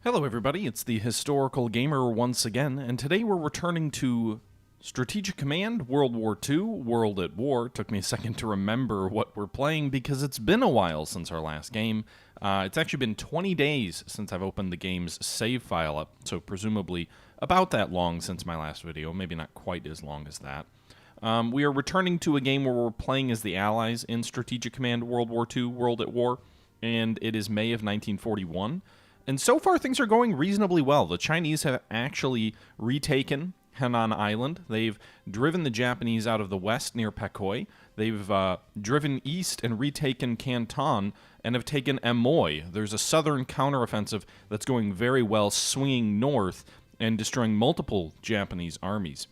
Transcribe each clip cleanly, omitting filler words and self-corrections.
Hello everybody, it's the Historical Gamer once again, and today we're returning to Strategic Command, World War II, World at War. It took me a second to remember what we're playing because it's been a while since our last game. It's actually been 20 days since I've opened the game's save file up, so presumably about that long since my last video, maybe not quite as long as that. We are returning to a game where we're playing as the Allies in Strategic Command, World War II, World at War, and it is May of 1941. And so far, things are going reasonably well. The Chinese have actually retaken Henan Island. They've driven the Japanese out of the west near Pekoy. They've driven east and retaken Canton and have taken Amoy. There's a southern counteroffensive that's going very well, swinging north and destroying multiple Japanese armies.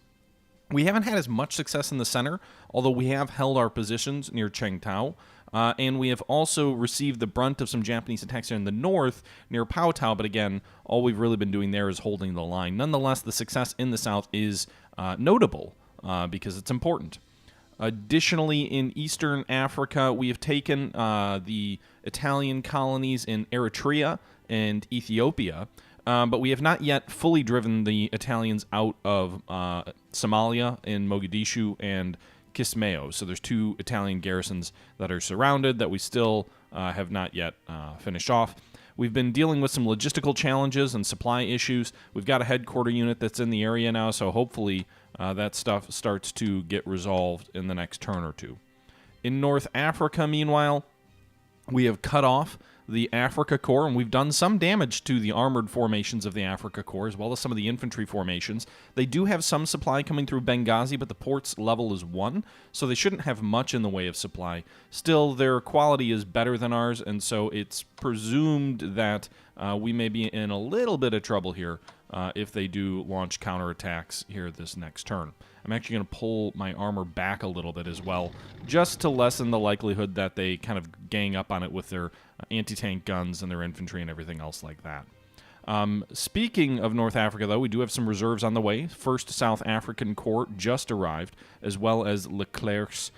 We haven't had as much success in the center, although we have held our positions near Chengtao. And we have also received the brunt of some Japanese attacks here in the north near Paotao, but again, all we've really been doing there is holding the line. Nonetheless, the success in the south is notable because it's important. Additionally, in Eastern Africa, we have taken the Italian colonies in Eritrea and Ethiopia, but we have not yet fully driven the Italians out of Somalia in Mogadishu and Kismayo. So there's two Italian garrisons that are surrounded that we still have not yet finished off. We've been dealing with some logistical challenges and supply issues. We've got a headquarter unit that's in the area now, so hopefully that stuff starts to get resolved in the next turn or two. In North Africa, meanwhile, we have cut off the Africa Corps, and we've done some damage to the armored formations of the Africa Corps, as well as some of the infantry formations. They do have some supply coming through Benghazi, but the port's level is 1, so they shouldn't have much in the way of supply. Still, their quality is better than ours, and so it's presumed that we may be in a little bit of trouble here if they do launch counterattacks here this next turn. I'm actually going to pull my armor back a little bit as well, just to lessen the likelihood that they kind of gang up on it with their anti-tank guns and their infantry and everything else like that. Speaking of North Africa, though, we do have some reserves on the way. First South African Corps just arrived, as well as Leclerc's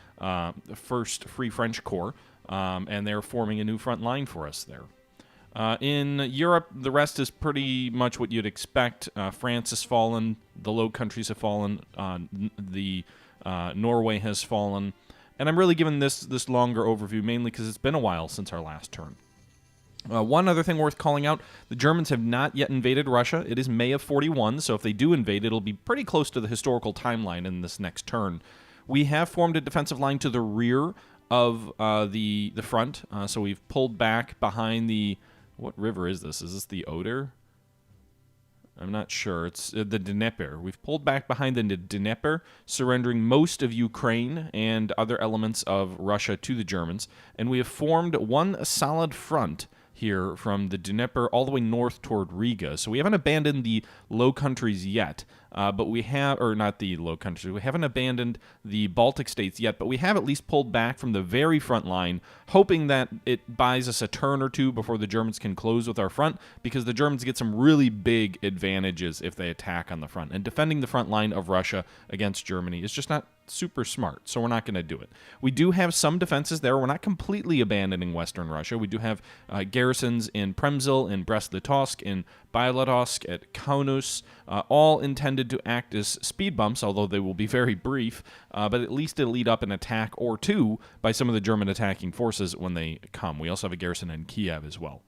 First Free French Corps, and they're forming a new front line for us there. In Europe, the rest is pretty much what you'd expect. France has fallen, the Low Countries have fallen, Norway has fallen, and I'm really giving this longer overview mainly because it's been a while since our last turn. One other thing worth calling out, the Germans have not yet invaded Russia. It is May of 41, so if they do invade, it'll be pretty close to the historical timeline in this next turn. We have formed a defensive line to the rear of the front, so we've pulled back behind the... What river is this? Is this the Oder? I'm not sure. It's the Dnieper. We've pulled back behind the Dnieper, surrendering most of Ukraine and other elements of Russia to the Germans. And we have formed one solid front here from the Dnieper all the way north toward Riga. So we haven't abandoned the Low Countries yet, but we have, or not the Low Countries, we haven't abandoned the Baltic states yet, but we have at least pulled back from the very front line, hoping that it buys us a turn or two before the Germans can close with our front, because the Germans get some really big advantages if they attack on the front. And defending the front line of Russia against Germany is just not super smart, so we're not going to do it. We do have some defenses there. We're not completely abandoning Western Russia. We do have garrisons in Przemysl, in Brest-Litovsk, in Bialotsk, at Kaunas, all intended to act as speed bumps, although they will be very brief, but at least it'll lead up an attack or two by some of the German attacking forces when they come. We also have a garrison in Kiev as well.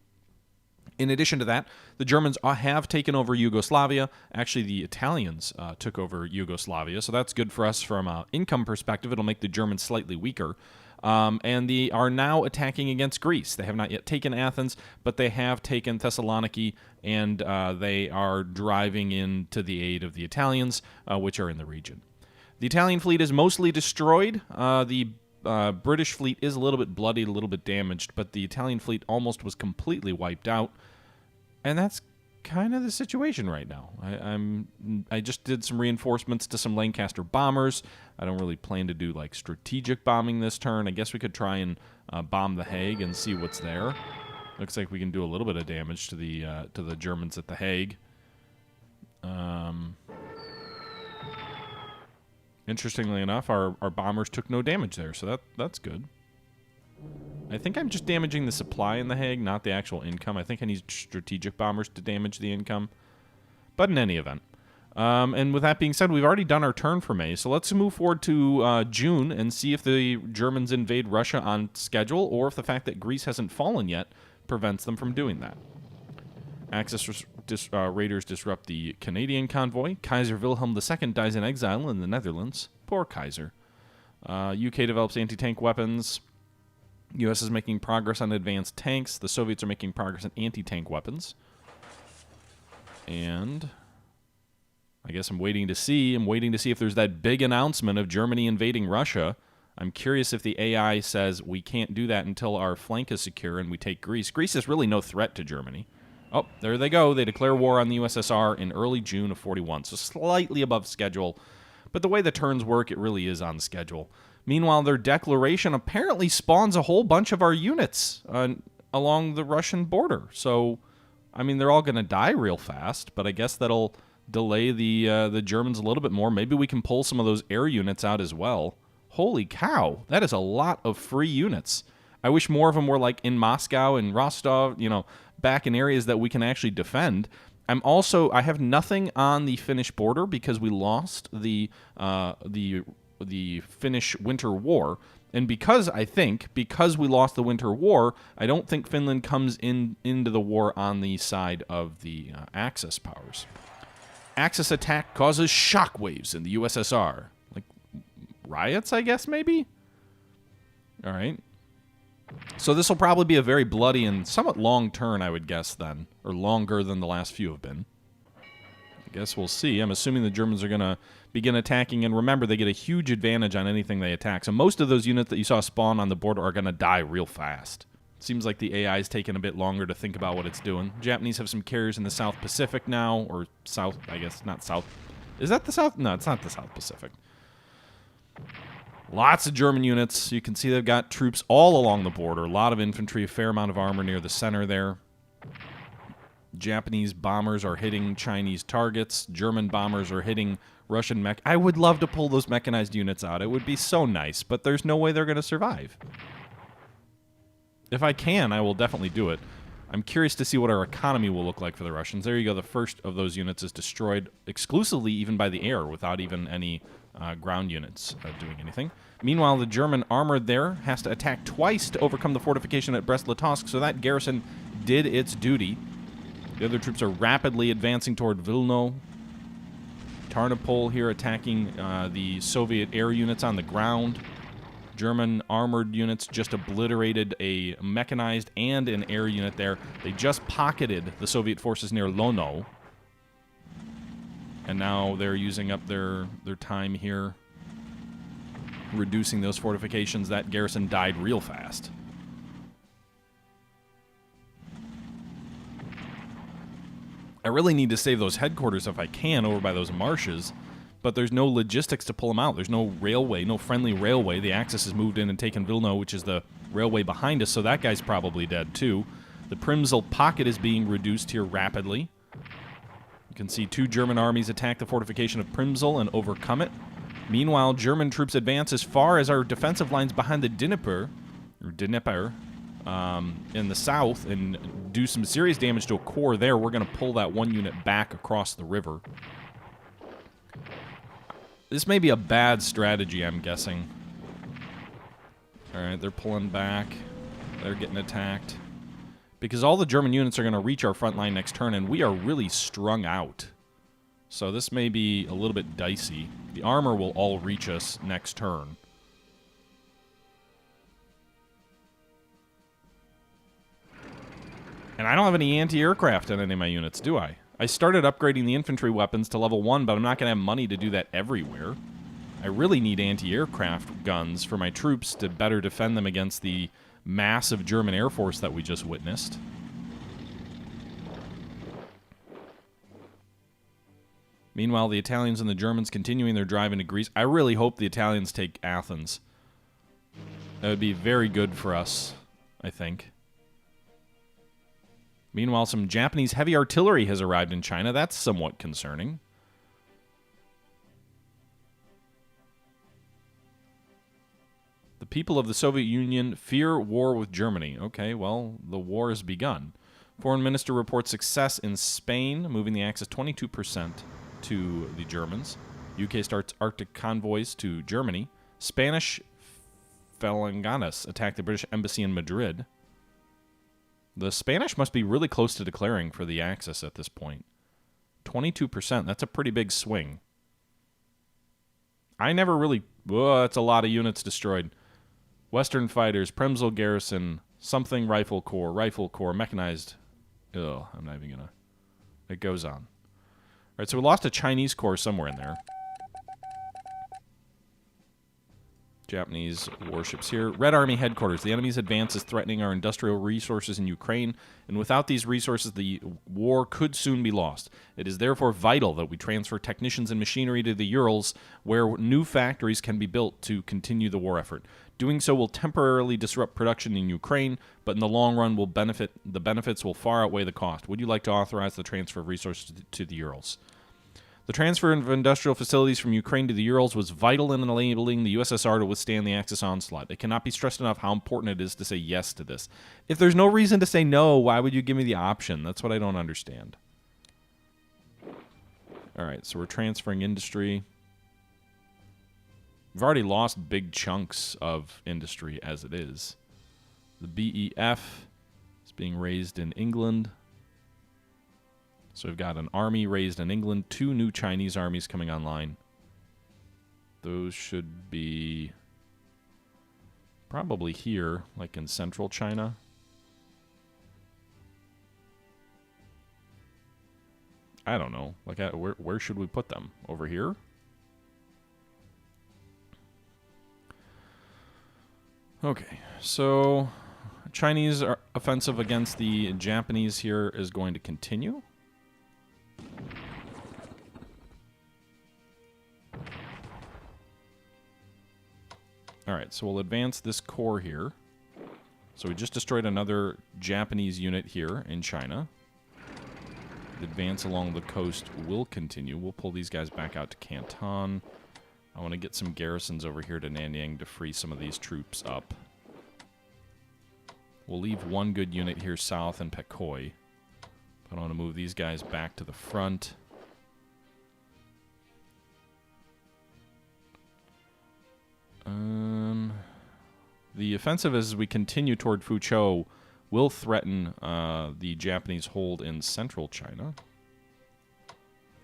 In addition to that, the Germans have taken over Yugoslavia. Actually, the Italians took over Yugoslavia, so that's good for us from an income perspective. It'll make the Germans slightly weaker. And they are now attacking against Greece. They have not yet taken Athens, but they have taken Thessaloniki, and they are driving in to the aid of the Italians, which are in the region. The Italian fleet is mostly destroyed. The British fleet is a little bit bloodied, a little bit damaged, but the Italian fleet almost was completely wiped out. And that's kind of the situation right now. I just did some reinforcements to some Lancaster bombers. I don't really plan to do like strategic bombing this turn. I guess we could try and bomb the Hague and see what's there. Looks like we can do a little bit of damage to the Germans at the Hague. Interestingly enough, our bombers took no damage there, so that's good. I think I'm just damaging the supply in The Hague, not the actual income. I think I need strategic bombers to damage the income. But in any event. And with that being said, we've already done our turn for May, so let's move forward to June and see if the Germans invade Russia on schedule, or if the fact that Greece hasn't fallen yet prevents them from doing that. Axis raiders disrupt the Canadian convoy. Kaiser Wilhelm II dies in exile in the Netherlands. Poor Kaiser. UK develops anti-tank weapons. US is making progress on advanced tanks. The Soviets are making progress on anti-tank weapons. And I guess I'm waiting to see. I'm waiting to see if there's that big announcement of Germany invading Russia. I'm curious if the AI says we can't do that until our flank is secure and we take Greece. Greece is really no threat to Germany. Oh, there they go. They declare war on the USSR in early June of 41, so slightly above schedule. But the way the turns work, it really is on schedule. Meanwhile, their declaration apparently spawns a whole bunch of our units along the Russian border. So, I mean, they're all going to die real fast, but I guess that'll delay the Germans a little bit more. Maybe we can pull some of those air units out as well. Holy cow, that is a lot of free units. I wish more of them were like in Moscow and Rostov, you know, back in areas that we can actually defend. I have nothing on the Finnish border because we lost the Finnish Winter War. And because we lost the Winter War, I don't think Finland comes into the war on the side of the Axis powers. Axis attack causes shockwaves in the USSR. Like riots, I guess, maybe? All right. So this will probably be a very bloody and somewhat long turn, I would guess, then. Or longer than the last few have been. I guess we'll see. I'm assuming the Germans are going to begin attacking, and remember, they get a huge advantage on anything they attack. So most of those units that you saw spawn on the border are going to die real fast. Seems like the AI is taking a bit longer to think about what it's doing. Japanese have some carriers in the South Pacific now, or South, I guess, not South. Is that the South? No, it's not the South Pacific. Lots of German units. You can see they've got troops all along the border. A lot of infantry, a fair amount of armor near the center there. Japanese bombers are hitting Chinese targets. German bombers are hitting Russian mech. I would love to pull those mechanized units out. It would be so nice, but there's no way they're going to survive. If I can, I will definitely do it. I'm curious to see what our economy will look like for the Russians. There you go. The first of those units is destroyed exclusively even by the air without even any ground units doing anything. Meanwhile, the German armor there has to attack twice to overcome the fortification at Brest-Litovsk, so that garrison did its duty. The other troops are rapidly advancing toward Vilno. Tarnopol here attacking the Soviet air units on the ground. German armored units just obliterated a mechanized and an air unit there. They just pocketed the Soviet forces near Lono. And now they're using up their time here, reducing those fortifications. That garrison died real fast. I really need to save those headquarters if I can over by those marshes, but there's no logistics to pull them out. There's no railway, no friendly railway. The Axis has moved in and taken Vilno, which is the railway behind us, so that guy's probably dead too. The Primzel pocket is being reduced here rapidly. You can see 2 German armies attack the fortification of Primzel and overcome it. Meanwhile, German troops advance as far as our defensive lines behind the Dnieper, in the south, and do some serious damage to a corps there. We're going to pull that one unit back across the river. This may be a bad strategy, I'm guessing. Alright, they're pulling back. They're getting attacked. Because all the German units are going to reach our front line next turn, and we are really strung out. So this may be a little bit dicey. The armor will all reach us next turn. And I don't have any anti-aircraft on any of my units, do I? I started upgrading the infantry weapons to level 1, but I'm not going to have money to do that everywhere. I really need anti-aircraft guns for my troops to better defend them against the massive German Air Force that we just witnessed. Meanwhile, the Italians and the Germans continuing their drive into Greece. I really hope the Italians take Athens. That would be very good for us, I think. Meanwhile, some Japanese heavy artillery has arrived in China. That's somewhat concerning. The The people of the Soviet Union fear war with Germany. Okay, well, the war has begun. Foreign Minister reports success in Spain, moving the Axis 22% to the Germans. UK starts Arctic convoys to Germany. Spanish Falanganas attack the British embassy in Madrid. The Spanish must be really close to declaring for the Axis at this point. 22%, that's a pretty big swing. I never really... Whoa, that's a lot of units destroyed. Western fighters, Premsel garrison, something rifle corps, mechanized... Ugh, I'm not even gonna... It goes on. All right, so we lost a Chinese corps somewhere in there. Japanese warships here. Red Army headquarters. The enemy's advance is threatening our industrial resources in Ukraine, and without these resources, the war could soon be lost. It is therefore vital that we transfer technicians and machinery to the Urals, where new factories can be built to continue the war effort. Doing so will temporarily disrupt production in Ukraine, but in the long run, the benefits will far outweigh the cost. Would you like to authorize the transfer of resources to the Urals? The transfer of industrial facilities from Ukraine to the Urals was vital in enabling the USSR to withstand the Axis onslaught. It cannot be stressed enough how important it is to say yes to this. If there's no reason to say no, why would you give me the option? That's what I don't understand. All right, so we're transferring industry. We've already lost big chunks of industry as it is. The BEF is being raised in England. So we've got an army raised in England, 2 new Chinese armies coming online. Those should be probably here, like in central China. I don't know. Like, where should we put them? Over here? Okay, so Chinese offensive against the Japanese here is going to continue. Alright, so we'll advance this corps here. So we just destroyed another Japanese unit here in China. The advance along the coast will continue. We'll pull these guys back out to Canton. I want to get some garrisons over here to Nanyang to free some of these troops up. We'll leave one good unit here south in Pekoy. I want to move these guys back to the front. The offensive as we continue toward Fuzhou will threaten the Japanese hold in central China.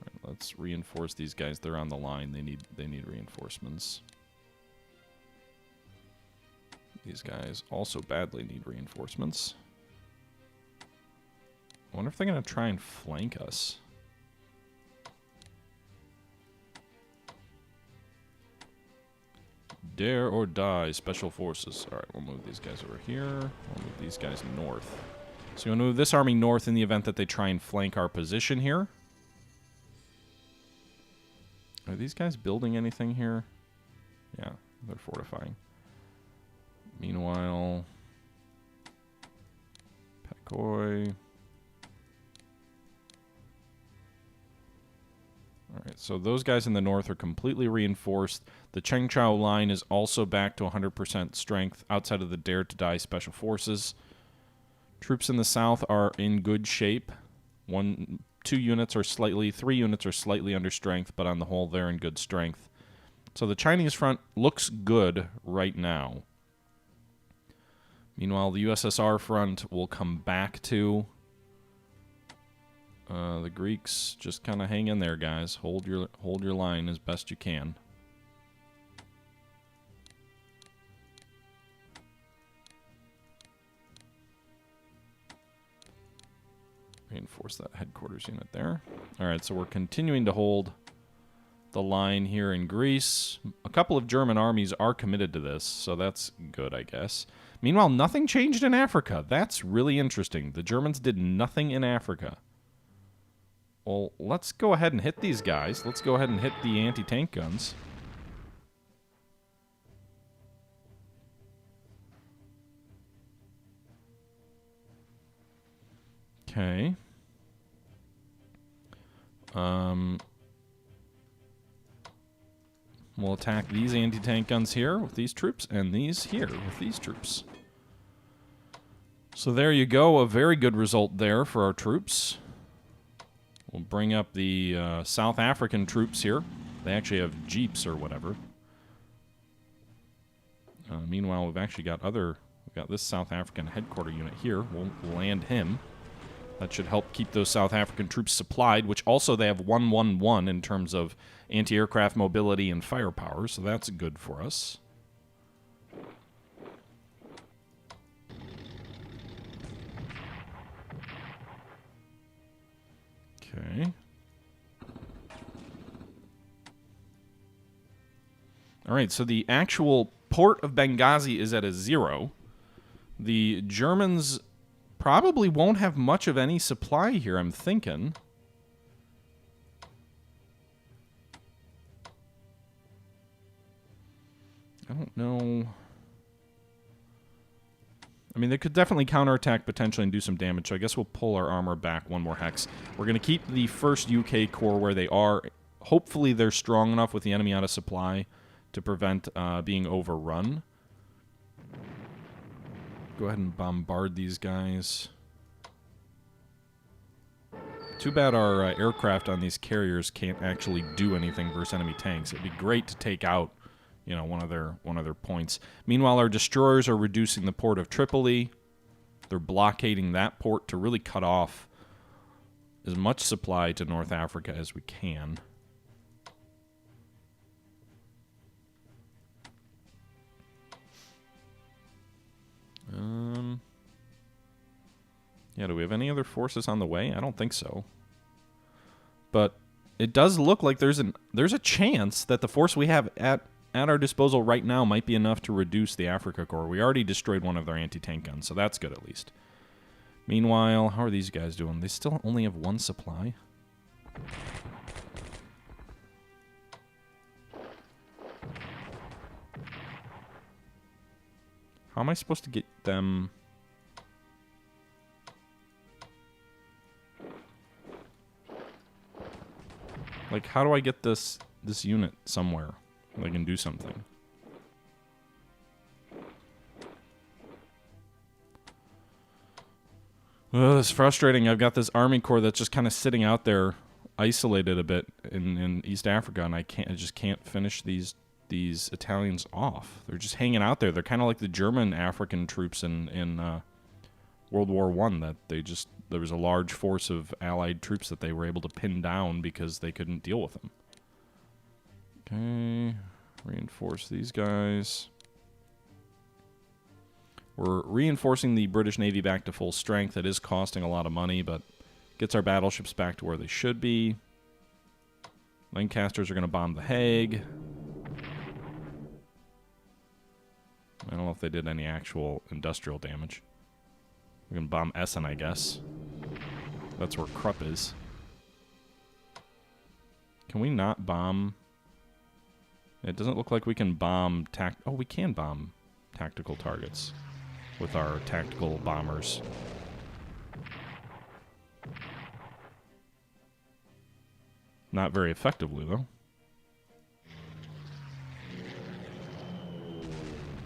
Right, let's reinforce these guys. They're on the line. They need reinforcements. These guys also badly need reinforcements. I wonder if they're going to try and flank us. Dare or die, special forces. Alright, we'll move these guys over here. We'll move these guys north. So we'll move this army north in the event that they try and flank our position here. Are these guys building anything here? Yeah, they're fortifying. Meanwhile, Pekoy. Alright, so those guys in the north are completely reinforced. The Chengchao line is also back to 100% strength outside of the Dare to Die special forces. Troops in the south are in good shape. 3 units are slightly under strength, but on the whole they're in good strength. So the Chinese front looks good right now. Meanwhile, the USSR front will come back to... the Greeks, just kind of hang in there, guys. Hold your line as best you can. Reinforce that headquarters unit there. Alright, so we're continuing to hold the line here in Greece. A couple of German armies are committed to this, so that's good, I guess. Meanwhile, nothing changed in Africa. That's really interesting. The Germans did nothing in Africa. Well, let's go ahead and hit these guys. Let's go ahead and hit the anti-tank guns. Okay. We'll attack these anti-tank guns here with these troops, and these here with these troops. So there you go, a very good result there for our troops. We'll bring up the South African troops here. They actually have jeeps or whatever. Meanwhile, we've actually got we've got this South African headquarter unit here. We'll land him. That should help keep those South African troops supplied, which also they have 111 in terms of anti-aircraft mobility and firepower, so that's good for us. Okay. All right, so the actual port of Benghazi is at a 0. The Germans probably won't have much of any supply here, I'm thinking. I don't know. I mean, they could definitely counterattack potentially and do some damage, so I guess we'll pull our armor back one more hex. We're going to keep the 1st UK Corps where they are. Hopefully they're strong enough with the enemy out of supply to prevent being overrun. Go ahead and bombard these guys. Too bad our aircraft on these carriers can't actually do anything versus enemy tanks. It'd be great to take out, you know, one of their points. Meanwhile, our destroyers are reducing the port of Tripoli. They're blockading that port to really cut off as much supply to North Africa as we can. Yeah, do we have any other forces on the way? I don't think so. But it does look like there's a chance that the force we have at our disposal right now might be enough to reduce the Africa Corps. We already destroyed one of their anti-tank guns, so that's good at least. Meanwhile, how are these guys doing? They still only have 1 supply. How am I supposed to get them? Like, how do I get this unit somewhere so I can do something? Well, it's frustrating. I've got this army corps that's just kind of sitting out there, isolated a bit in East Africa, and I just can't finish these Italians off. They're just hanging out there. They're kind of like the German African troops in World War I. That there was a large force of Allied troops that they were able to pin down because they couldn't deal with them. Okay, reinforce these guys. We're reinforcing the British Navy back to full strength. It is costing a lot of money, but gets our battleships back to where they should be. Lancasters are going to bomb The Hague. I don't know if they did any actual industrial damage. We can bomb Essen, I guess. That's where Krupp is. Can we not bomb? It doesn't look like we can bomb Oh, we can bomb tactical targets with our tactical bombers. Not very effectively, though.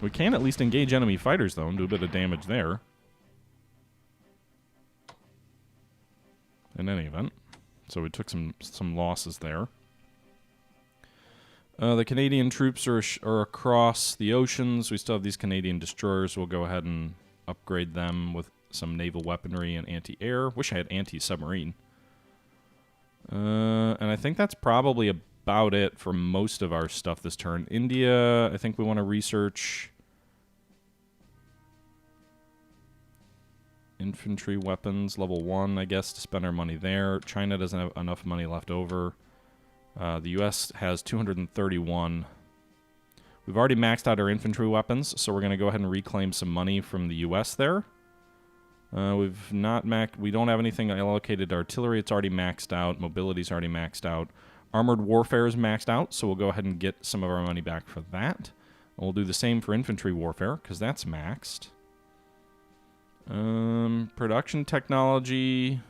We can at least engage enemy fighters, though, and do a bit of damage there. In any event. So we took some losses there. The Canadian troops are across the oceans. We still have these Canadian destroyers. We'll go ahead and upgrade them with some naval weaponry and anti-air. Wish I had anti-submarine. And I think that's probably about it for most of our stuff this turn. India, I think we want to research infantry weapons, level 1, I guess, to spend our money there. China doesn't have enough money left over. The U.S. has 231. We've already maxed out our infantry weapons, so we're going to go ahead and reclaim some money from the U.S. there. We've not we don't have anything allocated to artillery. It's already maxed out. Mobility's already maxed out. Armored warfare is maxed out, so we'll go ahead and get some of our money back for that. And we'll do the same for infantry warfare, because that's maxed. Production technology.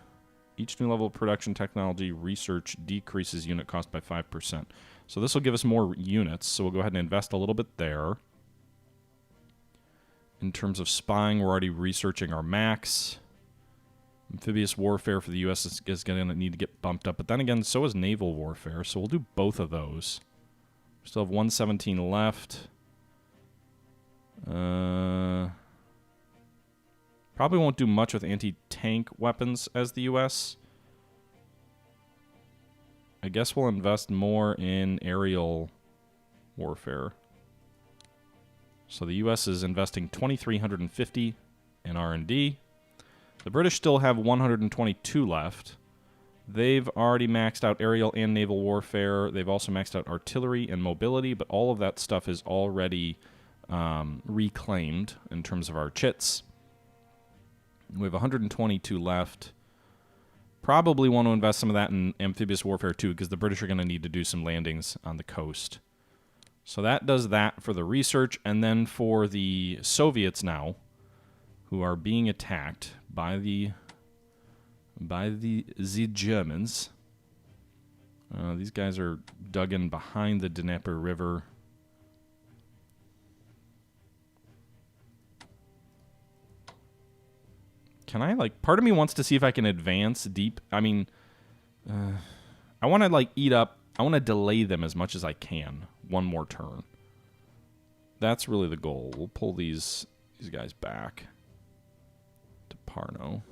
Each new level of production technology research decreases unit cost by 5%. So this will give us more units, so we'll go ahead and invest a little bit there. In terms of spying, we're already researching our max. Amphibious warfare for the U.S. is going to need to get bumped up. But then again, so is naval warfare, so we'll do both of those. We still have 117 left. Probably won't do much with anti-tank weapons as the U.S. I guess we'll invest more in aerial warfare. So the U.S. is investing 2,350 in R&D. The British still have 122 left. They've already maxed out aerial and naval warfare. They've also maxed out artillery and mobility, but all of that stuff is already reclaimed in terms of our chits. We have 122 left. Probably want to invest some of that in amphibious warfare too, because the British are going to need to do some landings on the coast. So that does that for the research, and then for the Soviets now, who are being attacked by the Germans. These guys are dug in behind the Dnieper River. Can I, like, part of me wants to see if I can advance deep. I mean, I want to, like, eat up. I want to delay them as much as I can. One more turn. That's really the goal. We'll pull these guys back to Parno.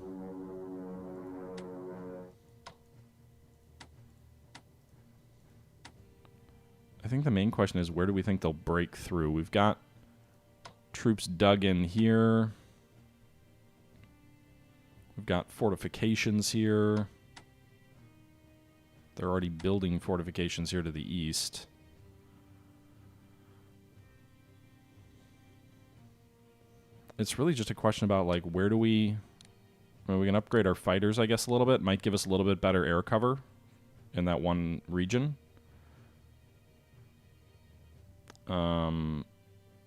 I think the main question is, where do we think they'll break through? We've got troops dug in here. We've got fortifications here. They're already building fortifications here to the east. It's really just a question about, like, where do we... Well, we can upgrade our fighters, I guess, a little bit. Might give us a little bit better air cover in that one region.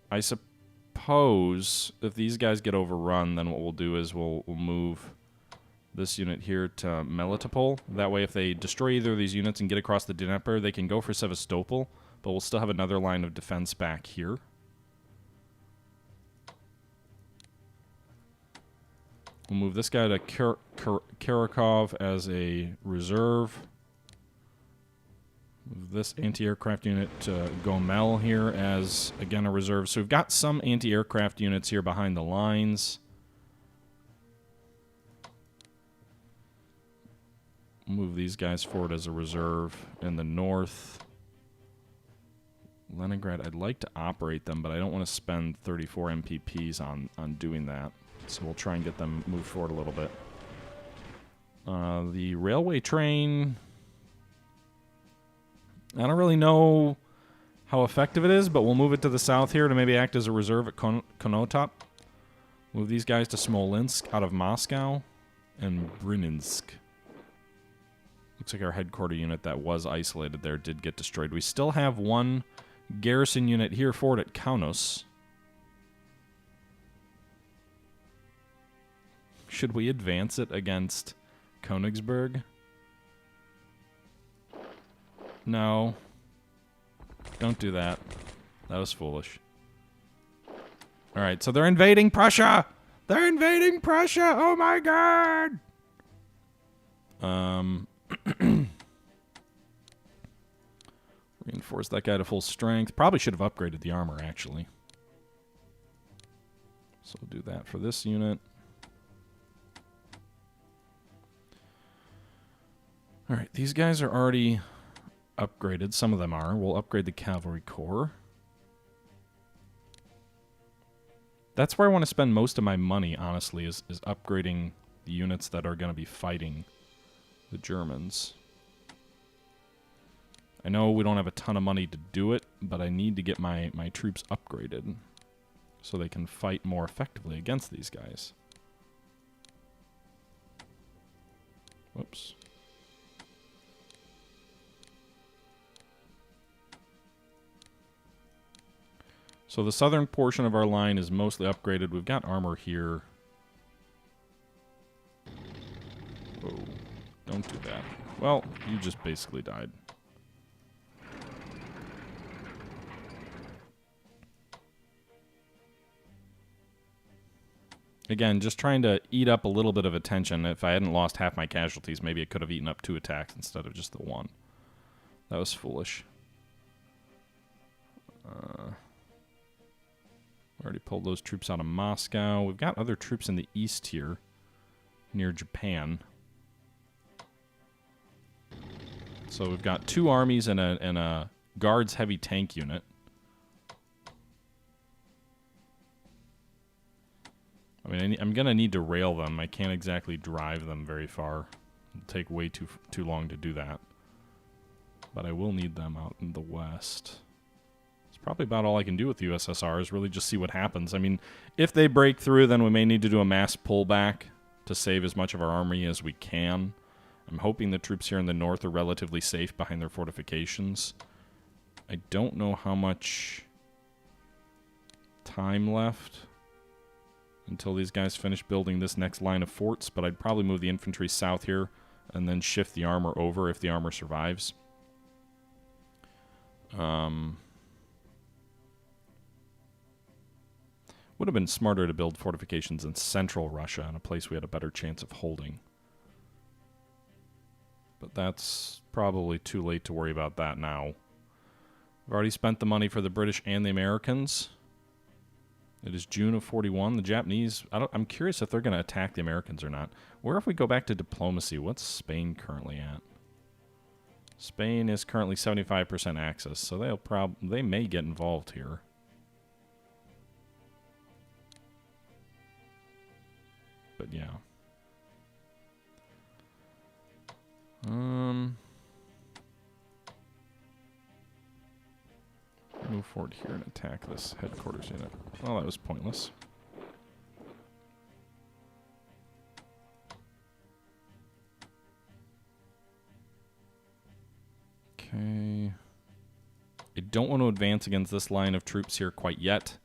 I suppose if these guys get overrun, then what we'll do is we'll move this unit here to Melitopol. That way, if they destroy either of these units and get across the Dnieper, they can go for Sevastopol, but we'll still have another line of defense back here. We'll move this guy to Karakov as a reserve. Move this anti-aircraft unit to Gomel here as, again, a reserve. So we've got some anti-aircraft units here behind the lines. Move these guys forward as a reserve in the north. Leningrad, I'd like to operate them, but I don't want to spend 34 MPPs on doing that. So we'll try and get them moved forward a little bit. The railway train... I don't really know how effective it is, but we'll move it to the south here to maybe act as a reserve at Konotop. Move these guys to Smolensk out of Moscow and Brininsk. Looks like our headquarter unit that was isolated there did get destroyed. We still have one garrison unit here forward at Kaunas. Should we advance it against Königsberg? No. Don't do that. That was foolish. Alright, so they're invading Prussia! They're invading Prussia! Oh my god! Reinforce that guy to full strength. Probably should have upgraded the armor, actually. So we'll do that for this unit. Alright, these guys are already upgraded. Some of them are. We'll upgrade the Cavalry Corps. That's where I want to spend most of my money, honestly, is upgrading the units that are going to be fighting the Germans. I know we don't have a ton of money to do it, but I need to get my troops upgraded so they can fight more effectively against these guys. Whoops. So the southern portion of our line is mostly upgraded. We've got armor here. Whoa. Well, you just basically died. Again, just trying to eat up a little bit of attention. If I hadn't lost half my casualties, maybe it could have eaten up 2 attacks instead of just the 1. That was foolish. Already pulled those troops out of Moscow. We've got other troops in the east here, near Japan. So we've got 2 armies and a guards heavy tank unit. I mean, I'm going to need to rail them. I can't exactly drive them very far. It'll take way too long to do that. But I will need them out in the west. It's probably about all I can do with the USSR is really just see what happens. I mean, if they break through, then we may need to do a mass pullback to save as much of our army as we can. I'm hoping the troops here in the north are relatively safe behind their fortifications. I don't know how much time left until these guys finish building this next line of forts, but I'd probably move the infantry south here and then shift the armor over if the armor survives. Would have been smarter to build fortifications in central Russia, in a place we had a better chance of holding. But that's probably too late to worry about that now. I've already spent the money for the British and the Americans. It is June of 41. The Japanese, I'm curious if they're going to attack the Americans or not. Where if we go back to diplomacy? What's Spain currently at? Spain is currently 75% access, so they may get involved here. But yeah. Move forward here and attack this headquarters unit. Well, that was pointless. Okay. I don't want to advance against this line of troops here quite yet.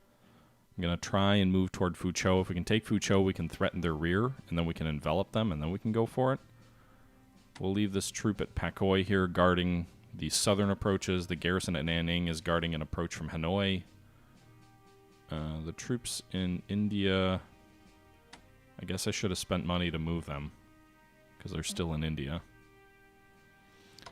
I'm going to try and move toward Fuzhou. If we can take Fuzhou, we can threaten their rear, and then we can envelop them, and then we can go for it. We'll leave this troop at Pakoi here guarding the southern approaches. The garrison at Nanning is guarding an approach from Hanoi. The troops in India, I guess I should have spent money to move them because they're still in India.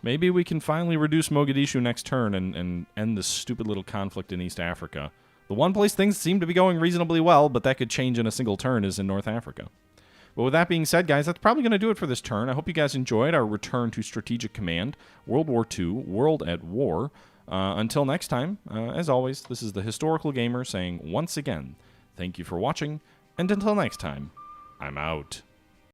Maybe we can finally reduce Mogadishu next turn and end this stupid little conflict in East Africa. The one place things seem to be going reasonably well, but that could change in a single turn, is in North Africa. But with that being said, guys, that's probably going to do it for this turn. I hope you guys enjoyed our return to Strategic Command, World War II, World at War. Until next time, as always, this is the Historical Gamer saying once again, thank you for watching, and until next time, I'm out.